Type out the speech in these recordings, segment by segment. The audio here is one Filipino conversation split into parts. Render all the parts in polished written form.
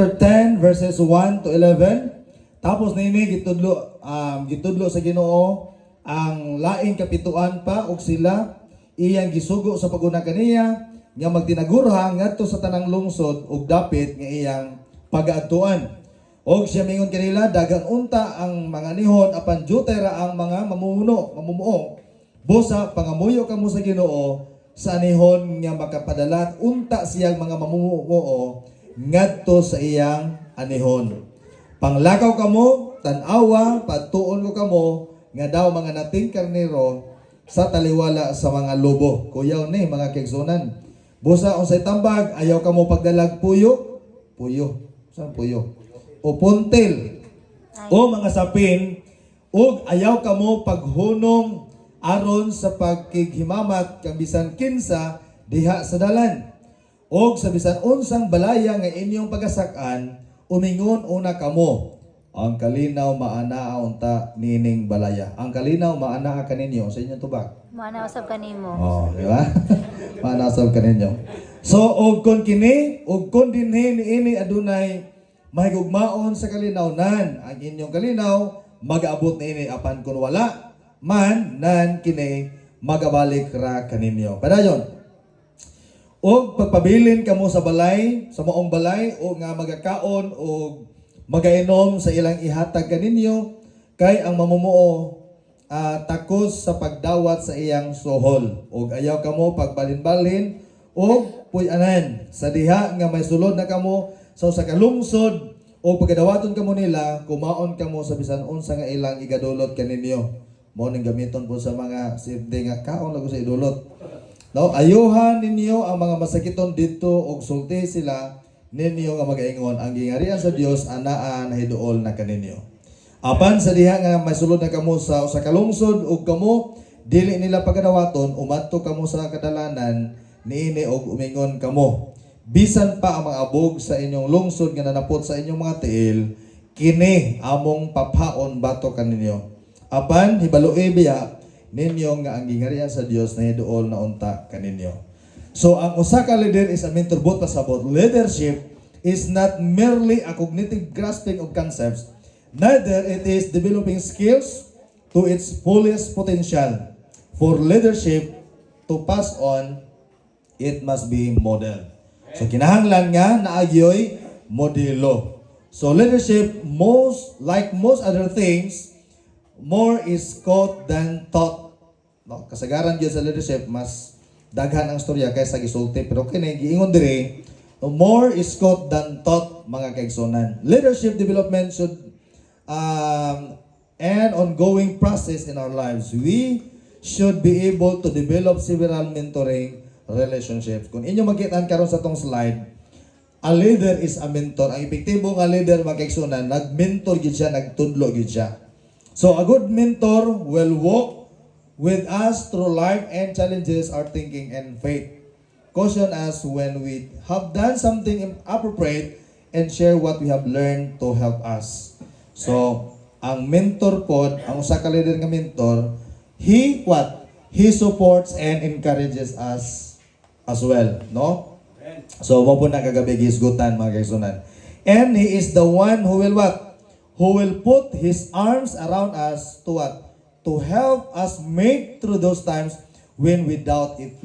10 verses 1 to 11. Tapos nini gitudlo sa Ginoo ang laing kapituan pa ug sila iyang gisugo sa paguna kaniya nga magtinagurha ngadto sa tanang lungsod ug dapit nga iyang pagaadtuan. Og siya mingon kanila dagan unta ang mga nihon apan jutay ra ang mga mamumuo. Busa pangamuyo kamo sa Ginoo sa anihon nga makapadala unta siyang mga mamumuo ngadto sa iyang anihon. Panglakaw kamo, tan-awa, pagtuon ko kamo nga daw mga nating karnero sa taliwala sa mga lobo. Kuyaw ni mga kigsunan. Busa unsay tambag ayaw kamo pagdalag puyo. Saan puyo? O puntil. O mga sapin ug ayaw kamo paghunong aron sa pagkighimamat kang bisan kinsa diha sa dalan. Og sa bisan unsang balaya nga inyong pagasak-an, umingon una kamo. Ang kalinaw maanaa unta nining balaya. Ang kalinaw maanaa kaninyo sa inyong tubag. Maana usab kanimo. Oh, di ba? Maanaa usab kaninyo. So og kon kini, og kon dinhi niini adunay mahigugmaon sa kalinawnan, ang inyong kalinaw mag-abot niini apan kun wala man nan kini magabalik ra kaninyo. Padayon. Og pagpabilin kamo sa balay, sa maong balay o nga magakaon o magainom sa ilang ihatag kaninyo kay ang mamumuo takos sa pagdawat sa iyang sohol. Og ayaw kamo pagbalin-balin og puy-anan sa diha nga may sulod na kamo sa kalungsod o pagkadawaton kamo nila kumaon kamo sa bisan unsa nga ilang igadulot kaninyo. Mo ning gamiton po sa mga sirde nga kaon lago sa idulot. No, ayuhan ninyo ang mga masakiton dito og sulti sila ninyo nga magaingon ang gingarian sa Dios anaa nahiduol na kaninyo. Apan sa diha nga may sulod na kamo sa kalungsod ug kamo dili nila pagkadawaton umadto kamo sa kadalanan niini og umingon kamo. Bisan pa ang mga abog sa inyong lungsod nga nanapot sa inyong mga tiil, kini among paphaon bato kaninyo. Apan hibaloi biya ninyo nga ang gingarian sa Dios na hiduol na unta kaninyo. So ang usa ka leader is a mentor both pasabot. Leadership is not merely a cognitive grasping of concepts, neither it is developing skills to its fullest potential. For leadership to pass on, it must be model. So kinahanglan nga naagyoy modelo. So leadership, like most other things, more is caught than taught. No, kasagaran gyud sa leadership mas daghan ang storya kaysa gisulti, pero kini giingon diri more is caught than taught mga kaigsunan. Leadership development should an ongoing process in our lives. We should be able to develop several mentoring relationships. Kung inyo makita karon sa tong slide, a leader is a mentor. Ang epektibo nga leader mga kaigsunan, nag-mentor gid siya, nagtudlo gid siya. So a good mentor will walk with us through life and challenges our thinking and faith. Caution us when we have done something inappropriate and share what we have learned to help us. So, ang mentor pod, ang usa ka leader nga mentor, he supports and encourages us as well, no? So, mo po na kagabi gisgutan mga kaigsunan. And he is the one who will what? Who will put his arms around us to what? To help us make through those times when we doubt if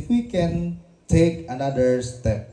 we can take another step.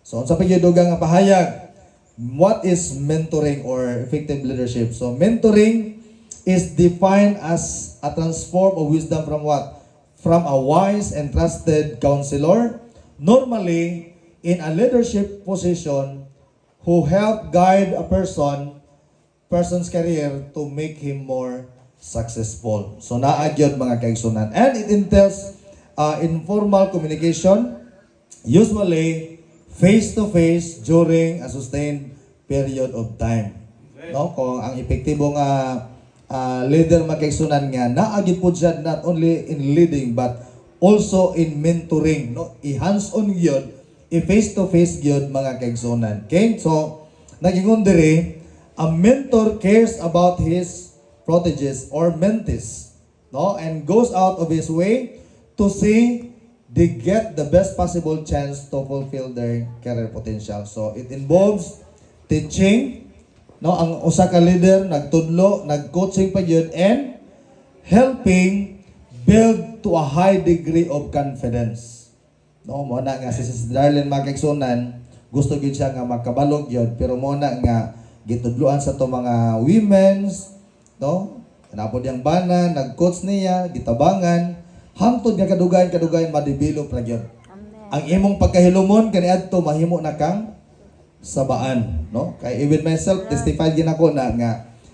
So, unsa pa gyud nga pahayag? What is mentoring or effective leadership? So, mentoring is defined as a transform of wisdom from what? From a wise and trusted counselor, normally in a leadership position, who help guide a person's career to make him more successful. So naagyod mga kaigsunan. And it entails informal communication, usually face-to-face during a sustained period of time. No? Kung ang epektibo nga leader mga kaigsunan nga, naagyod po siya not only in leading but also in mentoring. No? I-hands-on gyud, i-face-to-face gyud mga kaigsunan. Okay? So, nagingon diri, a mentor cares about his proteges or mentees, no, and goes out of his way to see they get the best possible chance to fulfill their career potential. So it involves teaching, no, ang usa ka leader nagtudlo, nag-coaching pa yun, and helping build to a high degree of confidence. No, mo na nga si Sister Darlene Magkaigsunan, gusto gyud siya nga makabalog yun, pero mo na nga gitudloan sa to mga women's, no? Napod yang bana, nag-coach niya, gitabangan, hangtod nga kadugayan ma-develop ra gyud. Ang imong pagkahilumon kaniadto mahimo na kang sabaan, no? Kay even myself testified gid ako na nga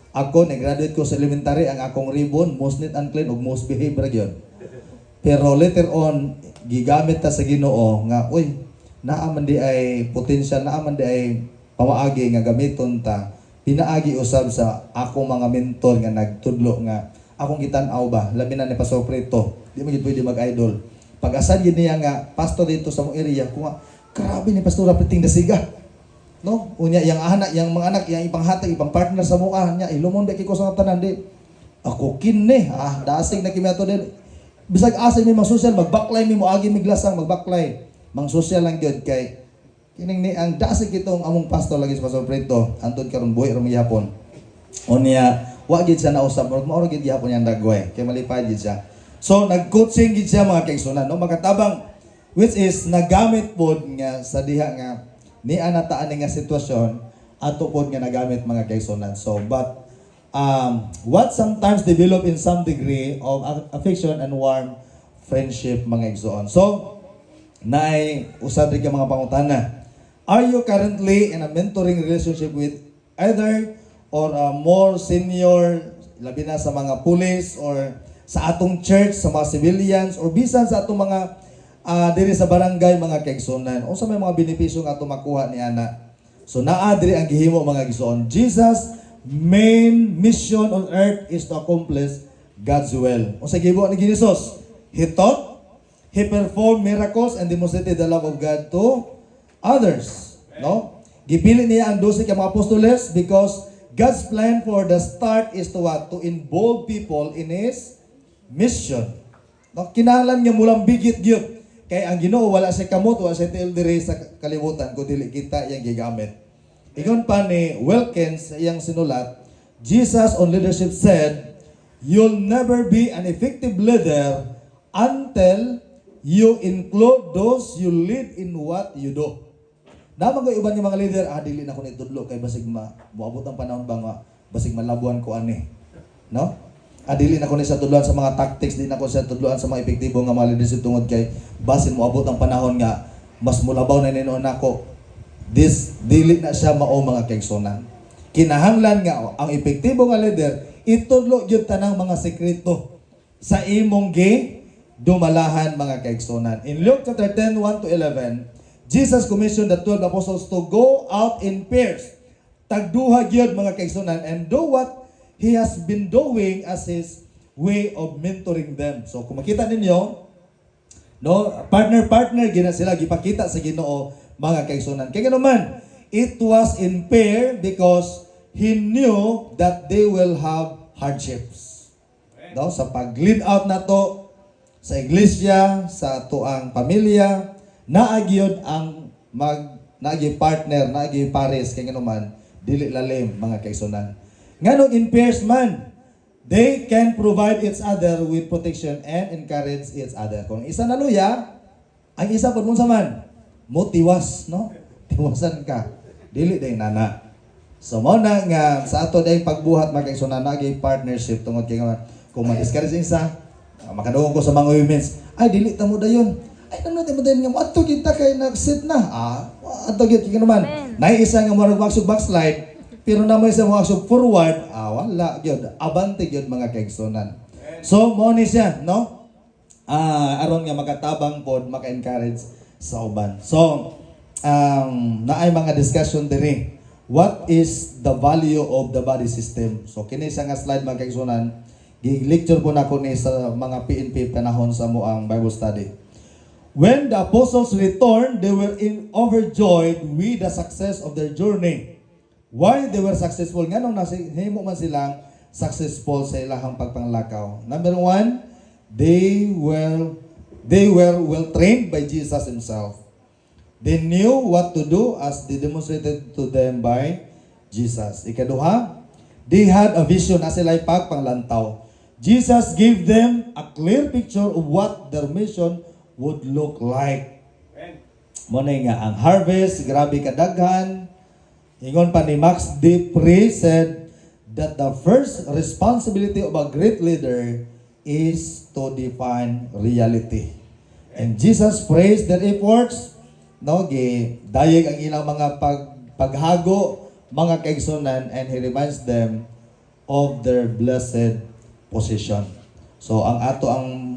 ako nag-graduate ko sa elementary, ang akong ribbon most neat and clean ug most behave ra gyud. Pero later on gigamit ta sa Ginoo nga uy, naa man di ay potential, naa man di ay pamaagi nga gamiton ta. Pinaagi usab sa akong mga mentor nga nagtudlo nga akong gitan-aw ba labi na ni Pastor Preto, di mo gid pwede mag-idol. Pag-asad yun niya nga pastor dito sa mong area, kung nga, grabe ni Pastor Rapiting dasiga. No? Unya, yung anak, yung mga anak, yung ibang hatag, ibang partner sa mukha niya, ilumon da kiko sa tanan di. Ako kinne, dasig na kimiato din. Bisag asay mi mga social, magbaklay mi mo agi mi glasang magbaklay. Mang social lang gyud kay kining ni ang dasig itong among pastor lagi sa Pastor Preto, antod karon buhi ra gyapon. Unya, wa gid siya nausap, mao gid gyapon yang dagway, kay malipad gid siya. So nag-coaching gid siya mga kaigsunan, no, makatabang, which is nagamit pod nga sa diha nga ni anataan nga sitwasyon ato pod nga nagamit mga kaigsunan. So but what sometimes develop in some degree of affection and warm friendship mga igsoon. So naay usab rin ka mga pangutana. Are you currently in a mentoring relationship with either or a more senior, labi na sa mga police or sa atong church, sa mga civilians, or bisan sa atong mga diri sa barangay, mga kaigsunan? O sa may mga benepisyo nga atong makuha ni ana. So naa diri ang gihimo mga kaigsunan. Jesus' main mission on earth is to accomplish God's will. O sa gibo ni Jesus, He taught, He performed miracles and demonstrated the love of God to others. No? Gipili niya ang 12 ka mga apostoles because God's plan for the start is to what? To involve people in His mission. No, kinahanglan nga mulang bigit gyud kay ang Ginoo wala sa kamot, wala sa tiil diri sa kalibutan kun dili kita yang gigamit. Ingon pa ni Wilkins sa iyang sinulat, Jesus on leadership said, "You'll never be an effective leader until you include those you lead in what you do." Namang ko iban nga mga leader, dili na ko nitudlo kay basig moabot ang panahon ba nga basig malabuan ko ani. No? Dili na ko ni sa tudloan sa mga tactics, di na ko sa tudloan sa mga epektibo nga mga leadership tungod kay basin moabot ang panahon nga mas mulabaw na ninoon nako. Dili na siya mao mga kaigsunan. Kinahanglan nga ang epektibo nga leader itudlo gyud tanang mga sekreto sa imong dumalahan mga kaigsunan. In Luke chapter 10, 1 to 11, Jesus commissioned the 12 apostles to go out in pairs. Tagduha gyud mga kaigsunan and do what He has been doing as His way of mentoring them. So kung makita ninyo, no, partner gina sila gipakita sa Ginoo mga kaigsunan. Kaya naman, it was in pair because He knew that they will have hardships. No, sa pag-lead out nato sa iglesia, sa tuang pamilya, naagyod ang naagi partner, naagi pares kay naman dili lalim mga kaigsunan. Nganong in pairs man, they can provide each other with protection and encourage each other. Kung isa naluya, ang isa pud sa man, motiwas, no? Tiwasan ka. Dili day nana. So mo na nga sa ato day pagbuhat magkaigsunan nagi partnership tungod kay nga kung ma-discourage isa, makadungog ko sa mga women's, ay dili ta mo dayon. Ay nano mo dayon nga adto kita kay nag-sit na. Adto gyud kay naman. Nay isa nga mo magsug backslide. Pero naman sa mga forward, wala gyud, abante gyud mga kaigsunan. So mo ni siya, no? Aron nga makatabang pod, maka-encourage sa uban. So naay mga discussion diri. What is the value of the body system? So kini sa nga slide mga kaigsunan, gi-lecture ko na ko ni sa mga PNP panahon sa moang Bible study. When the apostles returned, they were overjoyed with the success of their journey. Why they were successful? Nga nung nahimo man silang successful sa ilahang pagpanglakaw. Number 1, they were well trained by Jesus Himself. They knew what to do as they demonstrated to them by Jesus. Ikaduha, they had a vision na sila pagpanglantaw. Jesus gave them a clear picture of what their mission would look like. Muna nga ang harvest, grabe kadaghan. Ingon pa ni Max D. Pre said that the first responsibility of a great leader is to define reality. And Jesus praised their efforts. No, dayeg ang ilang mga paghago, mga kaigsunan, and He reminds them of their blessed position. So ang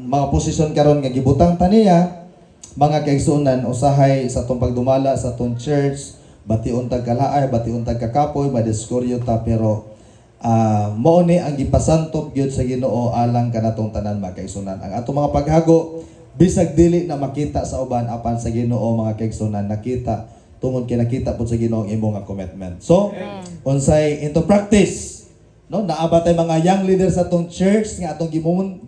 mga posisyon karon nga gibutang taniya, mga kaigsunan usahay sa atong pagdumala sa atong church, bation tag kalaay, bation tag kakapoy, madiskuryo ta, pero mao ni ang gipasantop gyud sa Ginoo alang kanatong tanan mga kaigsunan. Ang atong mga paghago bisag dili na makita sa uban apan sa Ginoo mga kaigsunan nakita tungod kay nakita pud sa Ginoo ang imong nga commitment. So, unsay into practice, no? Naaba tay mga young leaders sa atong church nga atong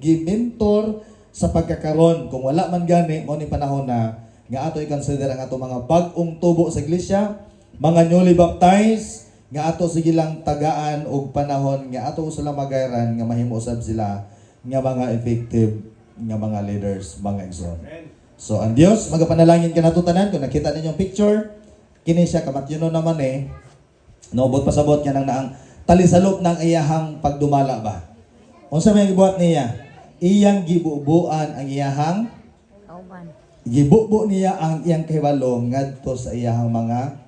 gimentor sa pagkakaron. Kung wala man gani mo ni panahon na nga ato i-consider ang atong mga bag-ong tubo sa iglesia, mga newly baptized nga ato sige lang tagaan og panahon nga ato sila magayran nga mahimo usab sila nga mga effective nga mga leaders, mga igsoon. So ang Dios magapanalangin kanato tanan kung nakita ninyong picture, kini siya kamatyono naman naubot pasabot niya nang naang talisalop ng iyahang pagdumala ba. Unsa may gibuhat niya? Iyang gibubuan ang iyahang Kauban. gibubo niya ang iyang kahibalo ngadto sa iyahang mga